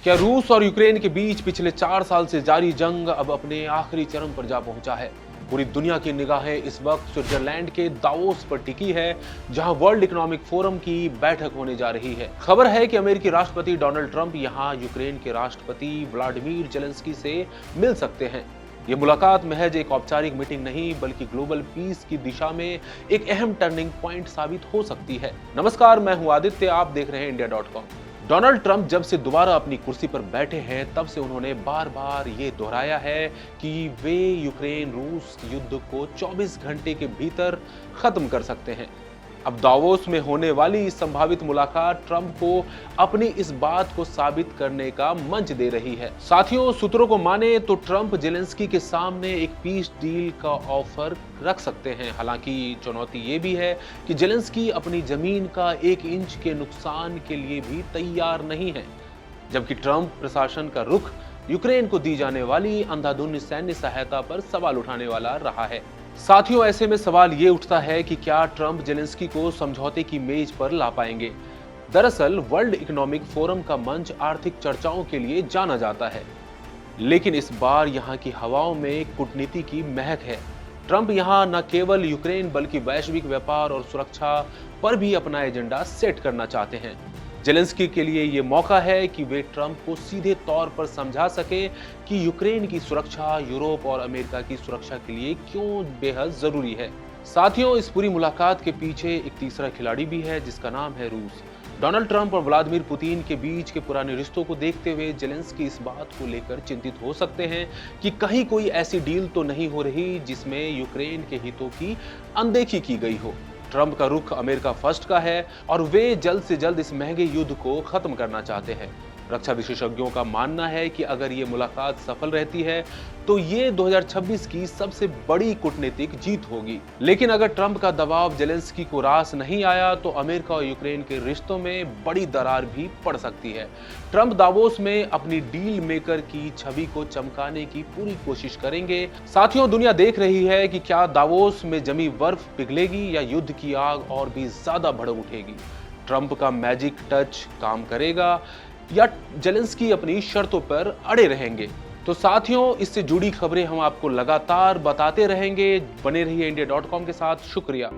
क्या रूस और यूक्रेन के बीच पिछले 4 साल से जारी जंग अब अपने आखिरी चरम पर जा पहुंचा है? पूरी दुनिया की निगाहें इस वक्त स्विट्जरलैंड के दावोस पर टिकी है, जहां वर्ल्ड इकोनॉमिक फोरम की बैठक होने जा रही है। खबर है कि अमेरिकी राष्ट्रपति डोनाल्ड ट्रंप यहां यूक्रेन के राष्ट्रपति व्लादिमीर जेलेंस्की से मिल सकते हैं। ये मुलाकात महज एक औपचारिक मीटिंग नहीं, बल्कि ग्लोबल पीस की दिशा में एक अहम टर्निंग पॉइंट साबित हो सकती है। नमस्कार, मैं हूं आदित्य, आप देख रहे हैं India.com। डोनाल्ड ट्रंप जब से दोबारा अपनी कुर्सी पर बैठे हैं, तब से उन्होंने बार बार ये दोहराया है कि वे यूक्रेन रूस युद्ध को 24 घंटे के भीतर खत्म कर सकते हैं। अब दावोस में होने वाली इस संभावित मुलाकात ट्रंप को अपनी इस बात को साबित करने का मंच दे रही है। साथियों, सूत्रों को माने तो ट्रंप जेलेंस्की के सामने एक पीस डील का ऑफर रख सकते हैं। हालांकि चुनौती ये भी है कि जेलेंस्की अपनी जमीन का 1 इंच के नुकसान के लिए भी तैयार नहीं है, जबकि ट्रंप प्रशासन का रुख यूक्रेन को दी जाने वाली अंधाधुंध सैन्य सहायता पर सवाल उठाने वाला रहा है। साथियों, ऐसे में सवाल ये उठता है कि क्या ट्रंप जेलेंस्की को समझौते की मेज पर ला पाएंगे? दरअसल वर्ल्ड इकोनॉमिक फोरम का मंच आर्थिक चर्चाओं के लिए जाना जाता है, लेकिन इस बार यहाँ की हवाओं में कूटनीति की महक है। ट्रंप यहाँ न केवल यूक्रेन बल्कि वैश्विक व्यापार और सुरक्षा पर भी अपना एजेंडा सेट करना चाहते हैं। जेलेंस्की के लिए ये मौका है कि वे ट्रंप को सीधे तौर पर समझा सके कि यूक्रेन की सुरक्षा यूरोप और अमेरिका की सुरक्षा के लिए क्यों बेहद जरूरी है। साथियों, इस पूरी मुलाकात के पीछे एक तीसरा खिलाड़ी भी है, जिसका नाम है रूस। डोनाल्ड ट्रंप और व्लादिमीर पुतिन के बीच के पुराने रिश्तों को देखते हुए जेलेंस्की इस बात को लेकर चिंतित हो सकते हैं कि कहीं कोई ऐसी डील तो नहीं हो रही जिसमें यूक्रेन के हितों की अनदेखी की गई हो। ट्रंप का रुख अमेरिका फर्स्ट का है और वे जल्द से जल्द इस महंगे युद्ध को खत्म करना चाहते हैं। रक्षा विशेषज्ञों का मानना है कि अगर ये मुलाकात सफल रहती है तो ये 2026 की सबसे बड़ी कूटनीतिक जीत होगी। लेकिन अगर ट्रंप का दबाव जेलेंस्की को रास नहीं आया तो अमेरिका और यूक्रेन के रिश्तों में बड़ी दरार भी पड़ सकती है। ट्रंप दावोस में अपनी डील मेकर की छवि को चमकाने की पूरी कोशिश करेंगे। साथियों, दुनिया देख रही है कि क्या दावोस में जमी बर्फ पिघलेगी या युद्ध की आग और भी ज्यादा भड़क उठेगी। ट्रंप का मैजिक टच काम करेगा या जेलेंस्की अपनी शर्तों पर अड़े रहेंगे? तो साथियों, इससे जुड़ी खबरें हम आपको लगातार बताते रहेंगे। बने रहिए India.com के साथ। शुक्रिया।